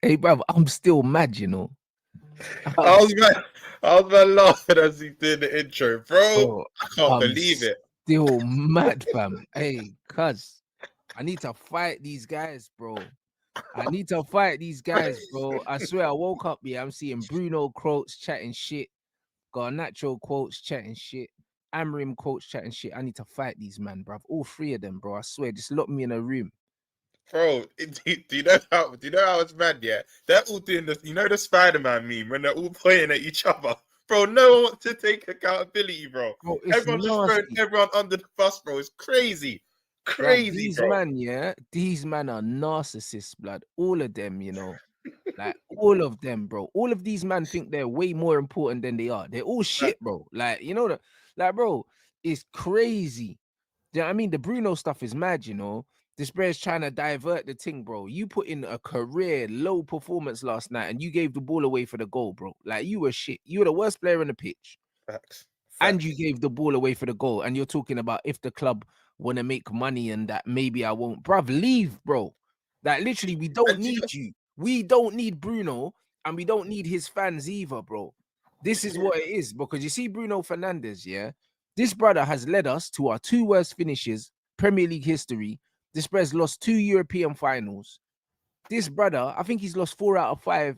Hey, bruv, I'm still mad, you know. I I'm, was man, I was man laughing as he did the intro, bro. bro, I can't I'm believe it. still mad, fam. Hey, cuz, I need to fight these guys, bro. I need to fight these guys, bro. I swear, I woke up here. I'm seeing Bruno quotes chatting shit, got Natural quotes chatting shit, Amrim quotes chatting shit. I need to fight these man, bruv. All three of them, bro. I swear, just lock me in a room. Bro, do you know how it's mad, yeah? They're all doing this, you know the Spider-Man meme when they're all pointing at each other. Bro, no one wants to take accountability, bro. Bro, it's Everyone's just throwing nasty. everyone under the bus, bro. It's crazy. Bruv, Crazy, these bro. man, yeah, these man are narcissists, blood. All of them, you know. Like all of them, bro. All of these men think they're way more important than they are. They're all shit, bro. Like, you know that, like, bro, it's crazy. Do you know what I mean? The Bruno stuff is mad, you know. This bear's trying to divert the thing, bro. You put in a career low performance last night and you gave the ball away for the goal, bro. Like you were shit. You were the worst player on the pitch. Facts. And you Facts. gave the ball away for the goal. And you're talking about if the club want to make money and that maybe I won't. Bruv, leave, bro. Like literally, we don't And do you know, need you. We don't need Bruno, and we don't need his fans either, bro. This is what it is because you see Bruno Fernandes, yeah. This brother has led us to our two worst finishes Premier League history. This brother's lost 2 European finals. This brother, I think he's lost 4 out of 5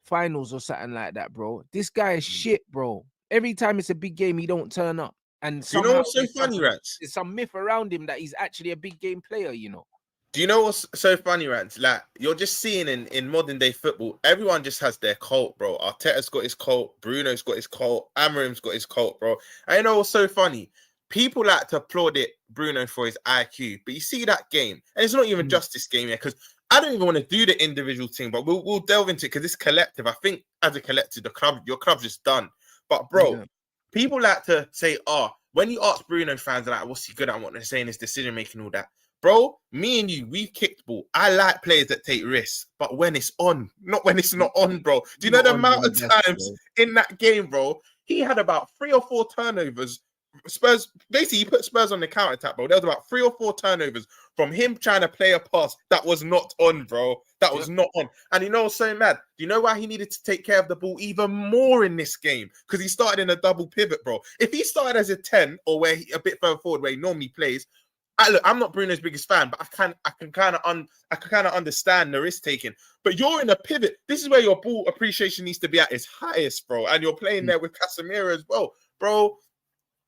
finals or something like that, bro. This guy is shit, bro. Every time it's a big game, he don't turn up, and do you know somehow what's so funny, Rants? there's some myth around him that he's actually a big game player, you know. Do you know what's so funny, Rants? Like you're just seeing in modern day football, everyone just has their cult, bro. Arteta's got his cult, Bruno's got his cult, Amarim's got his cult, bro. And you know what's so funny? People like to applaud it Bruno for his IQ, but you see that game, and it's not even just this game, yeah, because I don't even want to do the individual thing, but we'll delve into it because it's collective. I think as a collective, your club's just done. But bro, Yeah. people like to say, oh, when you ask Bruno fans like, what's he good at, what they're saying, his decision making, all that. Bro, me and you, we've kicked ball. I like players that take risks, but when it's on, not when it's not on, bro. Do you know Not the on amount them of best, times bro. in that game, bro? He had about 3 or 4 turnovers. Spurs, basically, he put Spurs on the counter attack, bro. There was about 3 or 4 turnovers from him trying to play a pass that was not on, bro. That was Yep. not on. And you know what's so mad? Do you know why he needed to take care of the ball even more in this game? Because he started in a double pivot, bro. If he started as a 10 or where a bit further forward where he normally plays, look, I'm not Bruno's biggest fan, but I can kind of understand the risk taking. But you're in a pivot. This is where your ball appreciation needs to be at its highest, bro. And you're playing there with Casemiro as well, bro.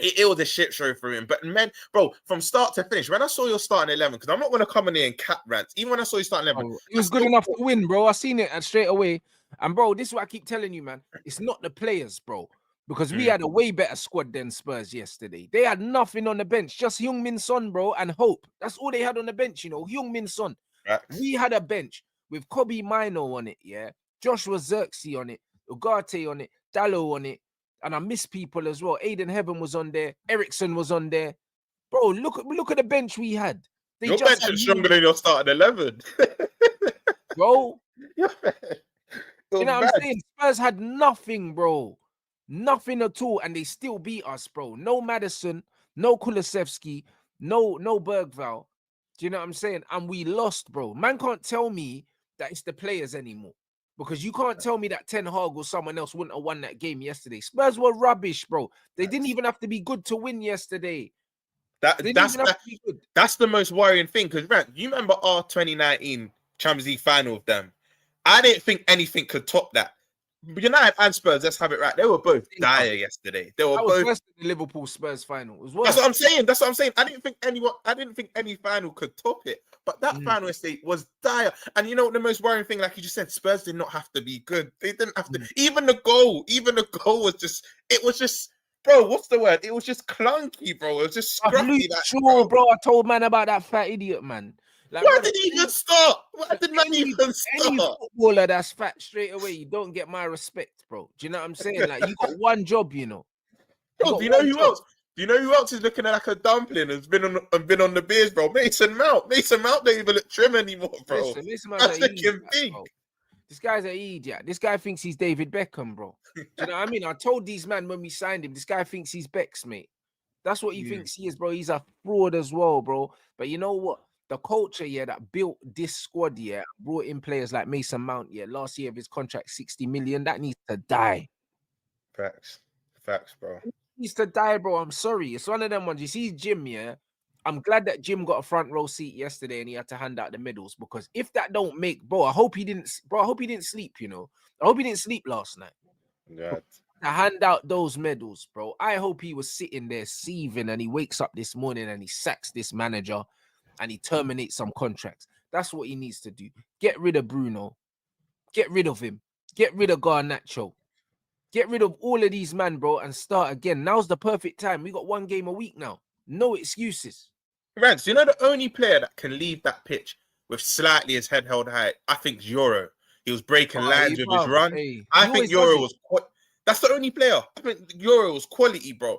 It was a shit show for him. But man, bro, from start to finish, when I saw your starting 11, because I'm not going to come in here and cat rants. Even when I saw you starting 11, Oh, it I was good still enough thought, to win, bro. I seen it and straight away. And bro, this is what I keep telling you, man. It's not the players, bro. Because we mm, had a way better squad than Spurs yesterday. They had nothing on the bench, just Heung-min Son, bro, and Hope. That's all they had on the bench, you know. Heung-min Son. facts. We had a bench with Kobe Mino on it, yeah. Joshua Xerxes on it, Ugarte on it, Dallo on it, and I miss people as well. Aiden Heaven was on there, Ericsson was on there. Bro, look at the bench we had. They Your just bench had is me, stronger than your starting 11. bro. It You was know what I'm mad. saying? Spurs had nothing, bro. Nothing at all, and they still beat us, bro. No Madison, no Kulusevski, no Bergval. Do you know what I'm saying? And we lost, bro. Man can't tell me that it's the players anymore. Because you can't tell me that Ten Hag or someone else wouldn't have won that game yesterday. Spurs were rubbish, bro. They didn't Facts. even have to be good to win yesterday. They That didn't that's even have that, to be good. that's the most worrying thing because you remember our 2019 Champions League final with them. I didn't think anything could top that. United and Spurs, let's have it right. They were both dire yesterday. They were I was both. worse than the Liverpool Spurs final. It was That's what worse. I'm saying. That's what I'm saying. I didn't think any final could top it. But that Mm, final yesterday was dire. And you know what the most worrying thing, like you just said, Spurs did not have to be good. They didn't have to. mm. Even the goal was just. It was just. Bro, what's the word? It was just clunky, bro. It was just I've Luke scruffy. Like, Shaw, bro, bro. I told man about that fat idiot, man. Like, why brother, did he even start? Why did man even any start? footballer that's fat straight away, you don't get my respect, bro. Do you know what I'm saying? Like, you got one job, you know. You Bro, got do you know one who job. else? Do you know who else is looking like a dumpling and been on the beers, bro? Mason Mount. Mason Mount don't even look trim anymore, bro. Listen, this man's That's an idiot, looking big. bro. This guy's an idiot. This guy thinks he's David Beckham, bro. Do you know what I mean? I told these men when we signed him, this guy thinks he's Bex, mate. That's what he Mm. thinks he is, bro. He's a fraud as well, bro. But you know what? the culture, yeah, that built this squad, yeah, brought in players like Mason Mount, yeah, last year of his contract, 60 million, that needs to die. Facts. Facts, bro. Needs to die, bro. I'm sorry. It's one of them ones. You see, Jim, yeah. I'm glad that Jim got a front row seat yesterday and he had to hand out the medals, because if that don't make, bro, I hope he didn't, bro. I hope he didn't sleep. You know, I hope he didn't sleep last night Yeah. to hand out those medals, bro. I hope he was sitting there seething and he wakes up this morning and he sacks this manager and he terminates some contracts. That's what he needs to do. Get rid of Bruno. Get rid of him. Get rid of Garnacho. Get rid of all of these man, bro, and start again. Now's the perfect time. We got one game a week now. No excuses. Rants, you know the only player that can leave that pitch with slightly his head held high, I think Yoro. He was breaking lines with his run. Hey, I he think always does Yoro it. was that's the only player. I think Yoro was quality, bro.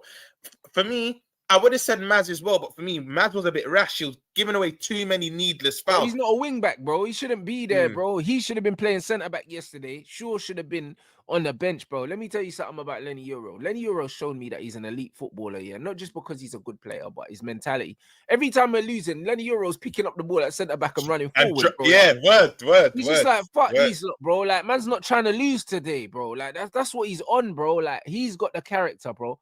For me, I would have said Maz as well, but for me, Maz was a bit rash. He was giving away too many needless Bro, fouls. he's not a wing back, bro. He shouldn't be there, bro. He should have been playing centre back yesterday. Sure, should have been on the bench, bro. Let me tell you something about Lenny Yoro. Lenny Yoro shown me that he's an elite footballer, yeah. Not just because he's a good player, but his mentality. Every time we're losing, Lenny Yoro's picking up the ball at centre back and running forward, bro. Yeah, word. He's just like, fuck these lot, bro. Like, man's not trying to lose today, bro. Like, that's what he's on, bro. Like, he's got the character, bro.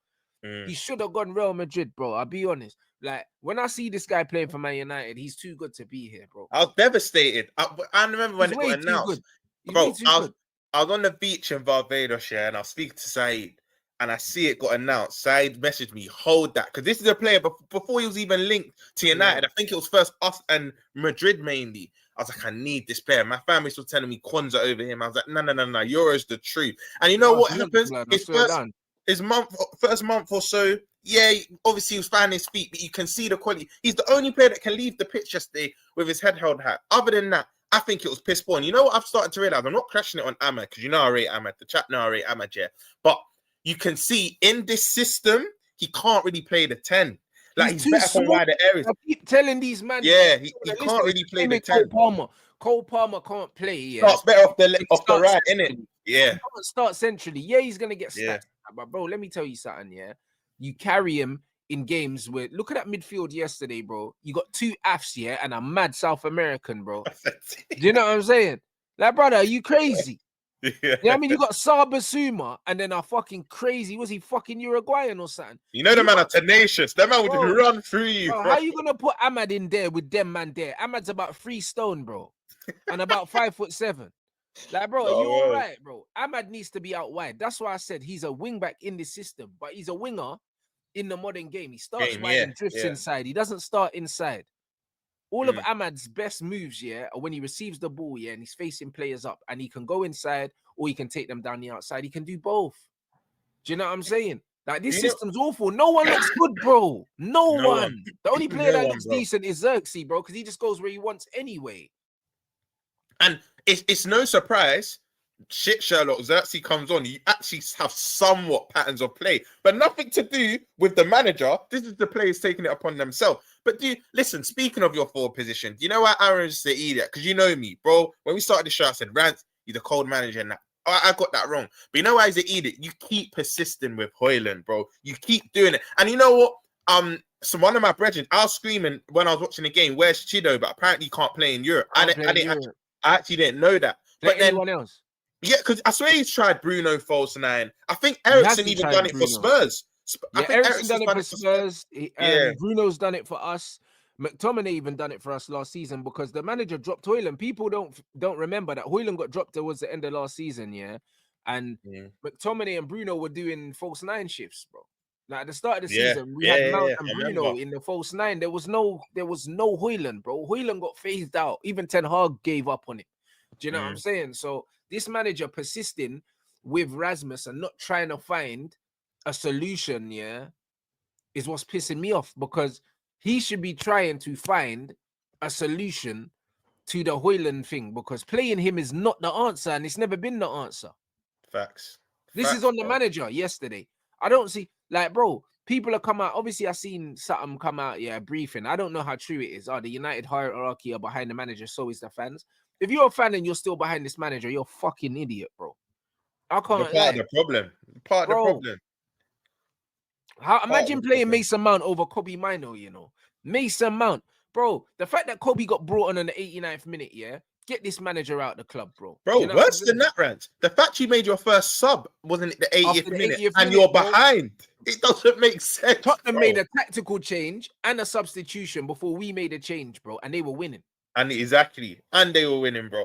He should have gone Real Madrid, bro. I'll be honest. Like, when I see this guy playing for Man United, he's too good to be here, bro. I was devastated. I remember when He's it way got too announced. good. He's Bro, way too good. I was on the beach in Barbados, yeah, and I was speaking to Saeed, and I see it got announced. Saeed messaged me, hold that, because this is a player before he was even linked to United. I think it was first us and Madrid mainly. I was like, I need this player. My family was telling me Kwanzaa over him. I was like, no, Euro's the truth. And you know what happens? His first month or so, yeah, obviously he was finding his feet, but you can see the quality. He's the only player that can leave the pitch yesterday with his head held high. Other than that, I think it was piss poor. And you know what I've started to realize? I'm not crashing it on Ahmad, because you know I rate Ahmad. The chat know I rate Ahmad, yeah. But you can see in this system, he can't really play the 10. Like, he's better from wider areas. I keep telling these man, yeah, he can't really play the 10. Cole Palmer can't play. Yeah, starts better off the right, innit? Yeah, he can't start centrally. Yeah, he's gonna get stats. But bro, let me tell you something. Yeah, you carry him in games where, look at that midfield yesterday, bro. You got two AFs, yeah, and a mad South American, bro. Do you know what I'm saying? Like, brother, are you crazy? Yeah. You know what I mean? You got Sabasuma and then a fucking crazy, was he fucking Uruguayan or something? You know, the man are tenacious. That man would run through you. Bro, how you gonna put Ahmad in there with them man there? Ahmad's about 3 stone, bro, and about 5'7". Like, bro, are you all right, bro? Ahmad needs to be out wide. That's why I said he's a wing back in the system, but he's a winger in the modern game. He starts wide and drifts inside. He doesn't start inside. All of Ahmad's best moves, yeah, are when he receives the ball, yeah, and he's facing players up, and he can go inside or he can take them down the outside. He can do both. Do you know what I'm saying? Like, this system's awful. No one looks good, bro. No one. The only player that looks decent is Xerxes, bro, because he just goes where he wants anyway. And it's no surprise, shit, Sherlock, Xerxes comes on, you actually have somewhat patterns of play, but nothing to do with the manager. This is the players taking it upon themselves. But listen, speaking of your forward position, do you know why Aaron's the idiot? Because you know me, bro. When we started the show, I said, Rants, you're the cold manager and that. I got that wrong. But you know why he's an idiot? You keep persisting with Hoyland, bro. You keep doing it. And you know what? So one of my brethren, I was screaming when I was watching the game, where's Chido? But apparently he can't play in Europe. I actually didn't know that. But anyone else? Yeah, because I swear he's tried Bruno false 9. I think Ericsson even done it for Spurs. Yeah, Ericsson's done it for Spurs. Bruno's done it for us. McTominay even done it for us last season, because the manager dropped Hoyland. People don't remember that Hoyland got dropped towards the end of last season, yeah. And McTominay and Bruno were doing false 9 shifts, bro. Like, at the start of the season, we had Mount and Bruno in the false 9. There was no Hoyland, bro. Hoyland got phased out. Even Ten Hag gave up on it. Do you know what I'm saying? So this manager persisting with Rasmus and not trying to find a solution, yeah, is what's pissing me off, because he should be trying to find a solution to the Hoyland thing, because playing him is not the answer, and it's never been the answer. Facts. This is on the manager yesterday. I don't see, like, bro, people have come out. Obviously, I seen something come out, yeah, briefing. I don't know how true it is. The United hierarchy are behind the manager, so is the fans. If you're a fan and you're still behind this manager, you're a fucking idiot, bro. I can't. Part of the problem. Part of the problem. Imagine playing Mason Mount over Kobe Mino, you know. Mason Mount. bro, the fact that Kobe got brought on the 89th minute, yeah, get this manager out the club, bro. Bro, You know what I'm worse than saying? that, Rants. The fact you made your first sub wasn't it the 80th After the minute 80th and minute, you're bro, behind. It doesn't make sense, Tottenham made bro. a tactical change and a substitution before we made a change, bro, and they were winning. And exactly. And they were winning, bro.